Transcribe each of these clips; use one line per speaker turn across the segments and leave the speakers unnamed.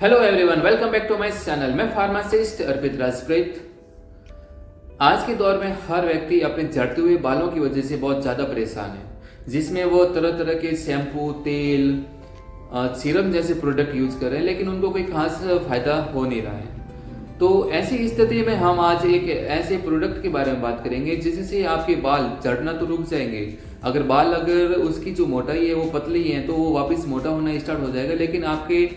Hello everyone, welcome back to my channel. मैं pharmacist Arpit Rajpreet. आज के दौर में हर व्यक्ति अपने झड़ते हुए बालों की वजह से बहुत ज़्यादा परेशान है, जिसमें वो तरह तरह के शैम्पू, तेल, सीरम जैसे प्रोडक्ट यूज कर रहे हैं, लेकिन उनको कोई खास फायदा हो नहीं रहा है। तो ऐसी स्थिति में हम आज एक ऐसे प्रोडक्ट के बारे में बात करेंगे जिससे आपके बाल झड़ना तो रुक जाएंगे। अगर उसकी जो मोटाई है वो पतली है तो वो वापस मोटा होना स्टार्ट हो जाएगा, लेकिन आपके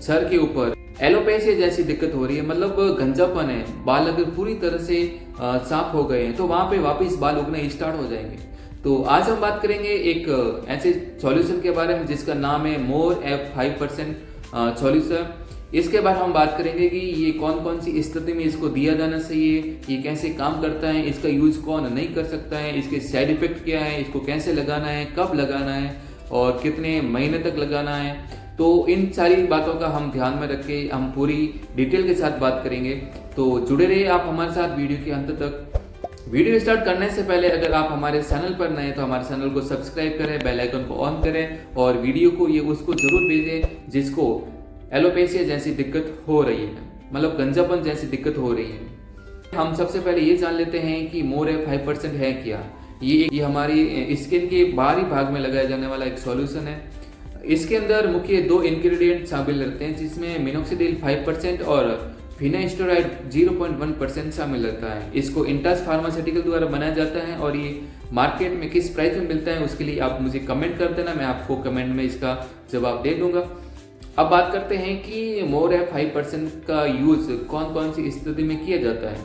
सर के ऊपर एलोपेशिया जैसी दिक्कत हो रही है, मतलब गंजापन है, बाल अगर पूरी तरह से साफ हो गए हैं तो वहां पे वापस बाल उगना स्टार्ट हो जाएंगे। तो आज हम बात करेंगे एक ऐसे सॉल्यूशन के बारे में जिसका नाम है मोर एफ 5% सॉल्यूशन। इसके बाद हम बात करेंगे कि ये कौन कौन सी स्थिति में इसको दिया जाना चाहिए, ये कैसे काम करता है, इसका यूज कौन नहीं कर सकता है, इसके साइड इफेक्ट क्या है, इसको कैसे लगाना है, कब लगाना है और कितने महीने तक लगाना है। तो इन सारी बातों का हम ध्यान में रख के हम पूरी डिटेल के साथ बात करेंगे। तो जुड़े रहिए आप हमारे साथ वीडियो के अंत तक। वीडियो स्टार्ट करने से पहले अगर आप हमारे चैनल पर नए हैं तो हमारे चैनल को सब्सक्राइब करें, बेल आइकन को ऑन करें और वीडियो को ये उसको जरूर भेजें जिसको एलोपेशिया जैसी दिक्कत हो रही है, मतलब गंजापन जैसी दिक्कत हो रही है। हम सबसे पहले ये जान लेते हैं कि मोर एफ 5% है क्या। ये हमारी स्किन के बाहरी भाग में लगाया जाने वाला एक सॉल्यूशन है। इसके अंदर मुख्य 2 इंग्रेडिएंट शामिल रहते हैं, जिसमें मिनोक्सिडिल 5% और फिनास्टेरॉइड 0.1% शामिल रहता है। इसको इंटास फार्मास्यूटिकल द्वारा बनाया जाता है और ये मार्केट में किस प्राइस में मिलता है उसके लिए आप मुझे कमेंट कर देना, मैं आपको कमेंट में इसका जवाब दे दूंगा। अब बात करते हैं कि मोर एफ 5% का यूज कौन कौन सी स्थिति में किया जाता है।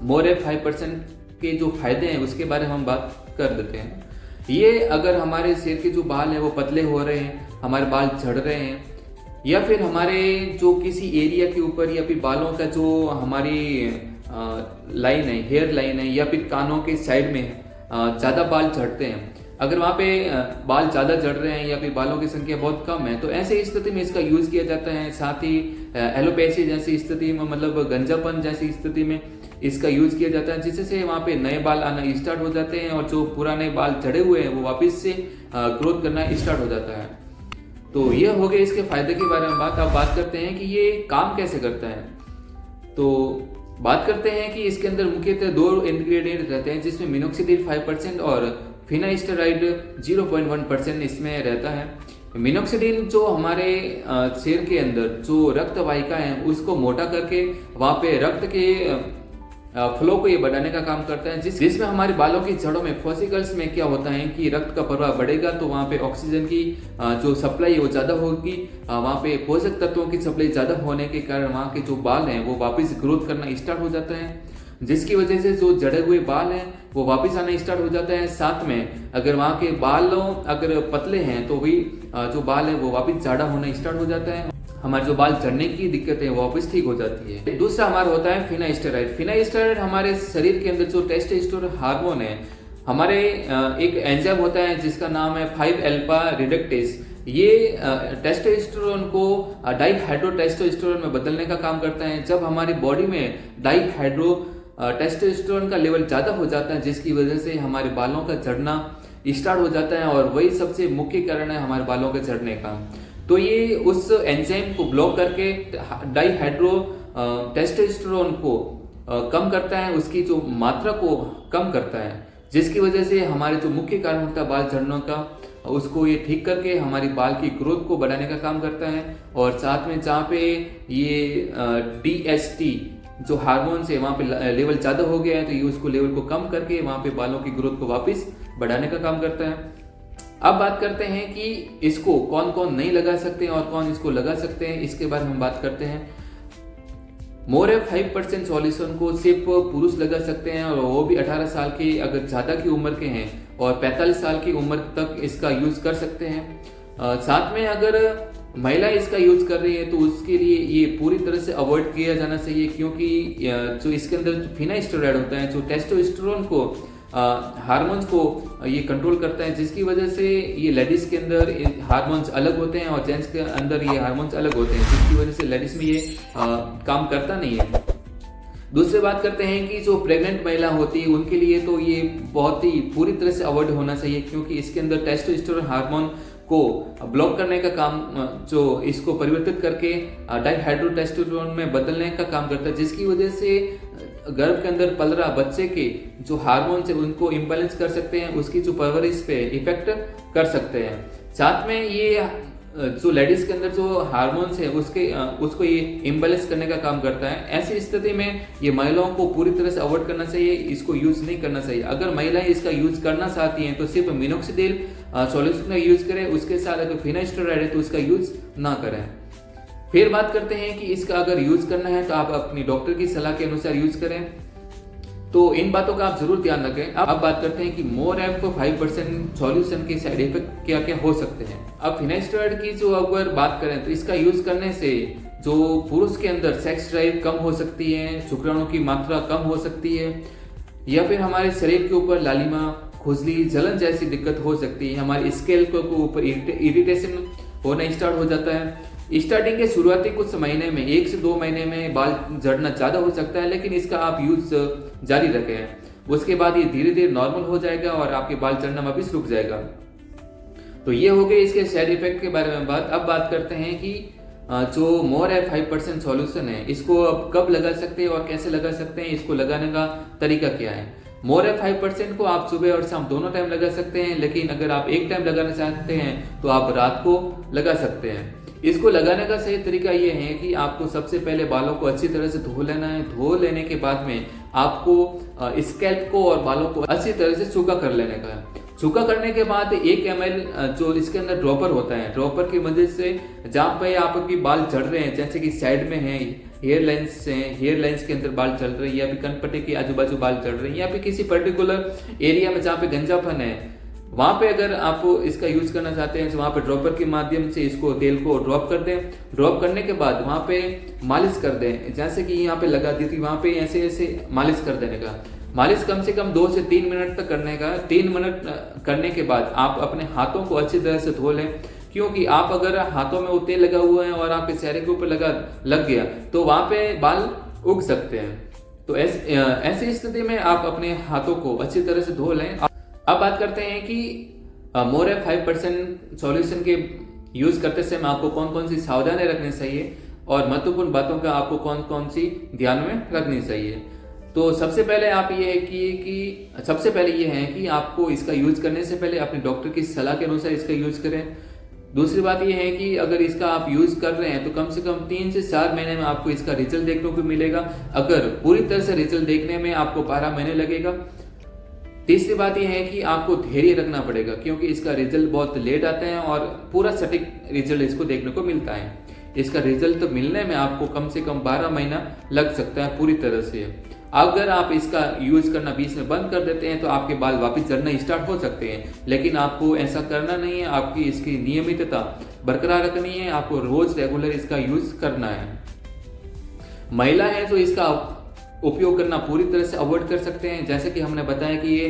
मोर एफ 5% के जो फायदे हैं उसके बारे में हम बात कर देते हैं। ये अगर हमारे सिर के जो बाल हैं वो पतले हो रहे हैं, हमारे बाल झड़ रहे हैं, या फिर हमारे जो किसी एरिया के ऊपर या फिर बालों का जो हमारी लाइन है, हेयर लाइन है, या फिर कानों के साइड में ज़्यादा बाल झड़ते हैं, अगर वहाँ पे बाल ज़्यादा झड़ रहे हैं या फिर बालों की संख्या बहुत कम है तो ऐसे स्थिति में इसका यूज़ किया जाता है। साथ ही एलोपेशिया जैसी स्थिति में, मतलब गंजापन जैसी स्थिति में इसका यूज किया जाता है, जिससे वहाँ पे नए बाल आना स्टार्ट हो जाते हैं और जो पुराने बाल झड़े हुए हैं वो वापस से ग्रोथ करना स्टार्ट हो जाता है। तो ये हो गए इसके फायदे के बारे में बात। अब बात करते हैं कि ये काम कैसे करता है। तो बात करते हैं कि इसके अंदर मुख्यतः 2 इंग्रेडिएंट रहते हैं, जिसमें मिनोक्सिडिल 5% और फिनास्टेरॉइड 0.1% इसमें रहता है। मिनोक्सिडिल जो हमारे सिर के अंदर जो रक्त वाहिका है उसको मोटा करके वहाँ पे रक्त के फ्लो को ये बढ़ाने का काम करता है, जिसमें हमारे बालों की जड़ों में फोसिकल्स में क्या होता है कि रक्त का प्रवाह बढ़ेगा तो वहाँ पे ऑक्सीजन की जो सप्लाई है वो ज़्यादा होगी, वहाँ पे पोषक तत्वों की सप्लाई ज़्यादा होने के कारण वहाँ के जो बाल हैं वो वापस ग्रोथ करना स्टार्ट हो जाता है, जिसकी वजह से जो जड़े हुए बाल हैं वो वापस आना स्टार्ट हो जाता है। साथ में अगर वहाँ के बालों अगर पतले हैं तो भी जो बाल है वो वापस जाड़ा होना स्टार्ट हो जाता है, हमारे जो बाल झड़ने की दिक्कत है वो वापस ठीक हो जाती है। दूसरा हमारा होता है फिनास्टेरॉइड। फिनास्टेरॉइड हमारे शरीर के अंदर जो टेस्टोस्टेरोन हार्मोन है, हमारे एक एंजाइम होता है जिसका नाम है 5-अल्फा रिडक्टेस। ये टेस्टोस्टेरोन को डाईहाइड्रोटेस्टोस्टेरोन में बदलने का काम करता है। जब हमारी बॉडी में डाईहाइड्रो टेस्टोस्टेरोन का लेवल ज्यादा हो जाता है, जिसकी वजह से हमारे बालों का झड़ना स्टार्ट हो जाता है और वही सबसे मुख्य कारण है हमारे बालों के झड़ने का। तो ये उस एंजाइम को ब्लॉक करके डाईहाइड्रो टेस्टोस्टेरोन को कम करता है, उसकी जो मात्रा को कम करता है, जिसकी वजह से हमारे जो मुख्य कारण होता है बाल झड़ने का उसको ये ठीक करके हमारी बाल की ग्रोथ को बढ़ाने का काम करता है। और साथ में जहाँ पे ये DHT जो हार्मोन है वहाँ पे लेवल ज़्यादा हो गया है तो ये उसको लेवल को कम करके वहाँ पे बालों की ग्रोथ को वापस बढ़ाने का काम करता है। अब बात करते हैं कि इसको कौन कौन नहीं लगा सकते हैं और कौन इसको लगा सकते हैं, इसके बारे में हम बात करते हैं। मोर एफ 5% सॉल्यूशन को सिर्फ पुरुष लगा सकते हैं और वो भी 18 साल के अगर ज़्यादा की उम्र के हैं और 45 साल की उम्र तक इसका यूज कर सकते हैं। साथ में अगर महिला इसका यूज कर रही है तो उसके लिए ये पूरी तरह से अवॉइड किया जाना चाहिए, क्योंकि जो इसके अंदर फिनास्टेरॉइड होता है जो टेस्टोस्टेरोन को हार्मोन्स को ये कंट्रोल करता है, जिसकी वजह से ये लेडीज के अंदर हार्मोन्स अलग होते हैं और जेंट्स के अंदर ये हार्मोन्स अलग होते हैं, जिसकी वजह से लेडीज में ये काम करता नहीं है। दूसरी बात करते हैं कि जो प्रेग्नेंट महिला होती है उनके लिए तो ये बहुत ही पूरी तरह से अवॉइड होना चाहिए, क्योंकि इसके अंदर टेस्टोस्टेरोन हार्मोन को ब्लॉक करने का काम, जो इसको परिवर्तित करके डाइहाइड्रोटेस्टोस्टेरोन में बदलने का काम करता है, जिसकी वजह से गर्भ के अंदर पल रहा बच्चे के जो हार्मोन्स है उनको इम्बैलेंस कर सकते हैं, उसकी जो परवरिश पे इफेक्ट कर सकते हैं। साथ में ये जो लेडीज के अंदर जो हार्मोन्स है उसको ये इम्बैलेंस करने का काम करता है। ऐसी स्थिति में ये महिलाओं को पूरी तरह से अवॉइड करना चाहिए, इसको यूज नहीं करना चाहिए। अगर महिलाएं इसका यूज करना चाहती हैं तो सिर्फ मिनोक्सिडिल सॉल्यूशन का यूज करें, उसके साथ अगर फिनास्टेरॉइड है तो उसका यूज ना करें। फिर बात करते हैं कि इसका अगर यूज करना है तो आप अपनी डॉक्टर की सलाह के अनुसार यूज करें। तो इन बातों का आप जरूर ध्यान रखें। अब बात करते हैं कि मोरेफ 5% सॉल्यूशन के साइड इफेक्ट क्या क्या हो सकते हैं। अब फिनास्टेरॉइड की जो अगर बात करें तो इसका यूज करने से जो पुरुष के अंदर सेक्स ड्राइव कम हो सकती है, शुक्राणु की मात्रा कम हो सकती है, या फिर हमारे शरीर के ऊपर लालिमा, खुजली, जलन जैसी दिक्कत हो सकती है। हमारी स्केल के ऊपर इरिटेशन होना स्टार्ट हो जाता है। स्टार्टिंग के शुरुआती कुछ महीने में 1 से 2 महीने में बाल झड़ना ज्यादा हो सकता है, लेकिन इसका आप यूज जारी रखें। उसके बाद ये धीरे धीरे नॉर्मल हो जाएगा और आपके बाल झड़ना वापिस रुक जाएगा। तो ये हो गए इसके साइड इफेक्ट के बारे में बात। अब बात करते हैं कि जो मोरेफ 5% सॉल्यूशन है इसको अब कब लगा सकते हैं और कैसे लगा सकते हैं, इसको लगाने का तरीका क्या है। मोरेफ 5% को आप सुबह और शाम दोनों टाइम लगा सकते हैं, लेकिन अगर आप एक टाइम लगाना चाहते हैं तो आप रात को लगा सकते हैं। इसको लगाने का सही तरीका ये है कि आपको सबसे पहले बालों को अच्छी तरह से धो लेना है। धो लेने के बाद में आपको स्कैल्प को और बालों को अच्छी तरह से सूखा कर लेने का है। सूखा करने के बाद 1 ml जो इसके अंदर ड्रॉपर होता है, ड्रॉपर की मदद से जहाँ पे आपकी बाल झड़ रहे हैं, जैसे कि साइड में है, हेयर लाइंस के अंदर बाल चल रहे हैं, या फिर कनपट्टी के आजू बाजू बाल चल रहे हैं, या फिर किसी पर्टिकुलर एरिया में जहाँ पे गंजापन है, वहां पे अगर आप इसका यूज करना चाहते हैं तो वहां पे ड्रॉपर के माध्यम से इसको तेल को ड्रॉप कर दें। ड्रॉप करने के बाद वहां पे मालिश कर दें, जैसे कि यहाँ पे लगा दी थी, वहां पे ऐसे ऐसे मालिश कर देने का। मालिश कम से कम 2 से 3 मिनट तक करने का। 3 मिनट करने के बाद आप अपने हाथों को अच्छी तरह से धो लें, क्योंकि आप अगर हाथों में वो तेल लगा हुआ है और आपके चेहरे के ऊपर लग गया तो वहां पे बाल उग सकते हैं। तो ऐसी स्थिति में आप अपने हाथों को अच्छी तरह से धो लें। अब बात करते हैं कि मोरेफ 5% सॉल्यूशन के यूज करते समय आपको कौन कौन सी सावधानी रखनी चाहिए और महत्वपूर्ण बातों का आपको कौन कौन सी ध्यान में रखनी चाहिए। तो सबसे पहले ये है कि आपको इसका यूज करने से पहले अपने डॉक्टर की सलाह के अनुसार इसका यूज करें। दूसरी बात यह है कि अगर इसका आप यूज कर रहे हैं तो कम से कम 3 से 4 महीने में आपको इसका रिजल्ट देखने को मिलेगा। अगर पूरी तरह से रिजल्ट देखने में आपको 12 महीने लगेगा। तीसरी बात यह है कि आपको धैर्य रखना पड़ेगा, क्योंकि इसका रिजल्ट बहुत लेट आता है और पूरा सटीक रिजल्ट इसको देखने को मिलता है। इसका रिजल्ट तो मिलने में आपको कम से कम 12 महीना लग सकता है पूरी तरह से। अगर आप इसका यूज करना बीच में बंद कर देते हैं तो आपके बाल वापस झड़ना स्टार्ट हो सकते हैं, लेकिन आपको ऐसा करना नहीं है। आपकी इसकी नियमितता बरकरार रखनी है, आपको रोज रेगुलर इसका यूज करना है। महिला है जो इसका उपयोग करना पूरी तरह से अवॉइड कर सकते हैं, जैसे कि हमने बताया कि ये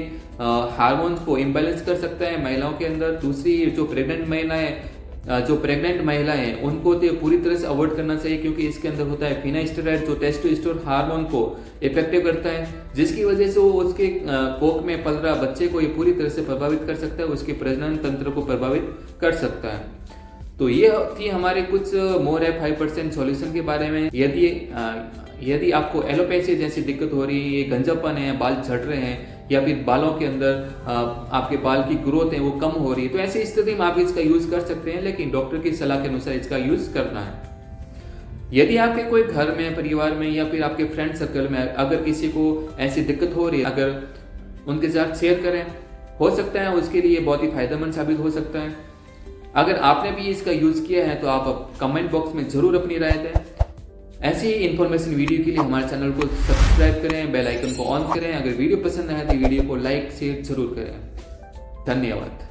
हार्मोन्स को इम्बैलेंस कर सकता है महिलाओं के अंदर। दूसरी जो प्रेग्नेंट महिला है उनको तो पूरी तरह से अवॉइड करना चाहिए, क्योंकि इसके अंदर होता है फिनास्टेरॉइड जो टेस्टोस्टेरोन हार्मोन को इफेक्टिव करता है, जिसकी वजह से वो उसके कोख में पल रहा बच्चे को ये पूरी तरह से प्रभावित कर सकता है, उसके प्रजनन तंत्र को प्रभावित कर सकता है। तो ये थी हमारे कुछ मोरेफ 5% सॉल्यूशन के बारे में। यदि आपको एलोपेशिया जैसी दिक्कत हो रही है, ये गंजापन है, बाल झड़ रहे हैं, या फिर बालों के अंदर आपके बाल की ग्रोथ है वो कम हो रही है, तो ऐसी स्थिति में आप इसका यूज कर सकते हैं, लेकिन डॉक्टर की सलाह के अनुसार इसका यूज करना है। यदि आपके कोई घर में, परिवार में, या फिर आपके फ्रेंड सर्कल में अगर किसी को ऐसी दिक्कत हो रही है, अगर उनके साथ शेयर करें, हो सकता है उसके लिए बहुत ही फायदेमंद साबित हो सकता है। अगर आपने भी इसका यूज किया है तो आप कमेंट बॉक्स में जरूर अपनी राय दें। ऐसी ही इन्फॉर्मेशन वीडियो के लिए हमारे चैनल को सब्सक्राइब करें, बेल आइकन को ऑन करें। अगर वीडियो पसंद आए तो वीडियो को लाइक शेयर जरूर करें। धन्यवाद।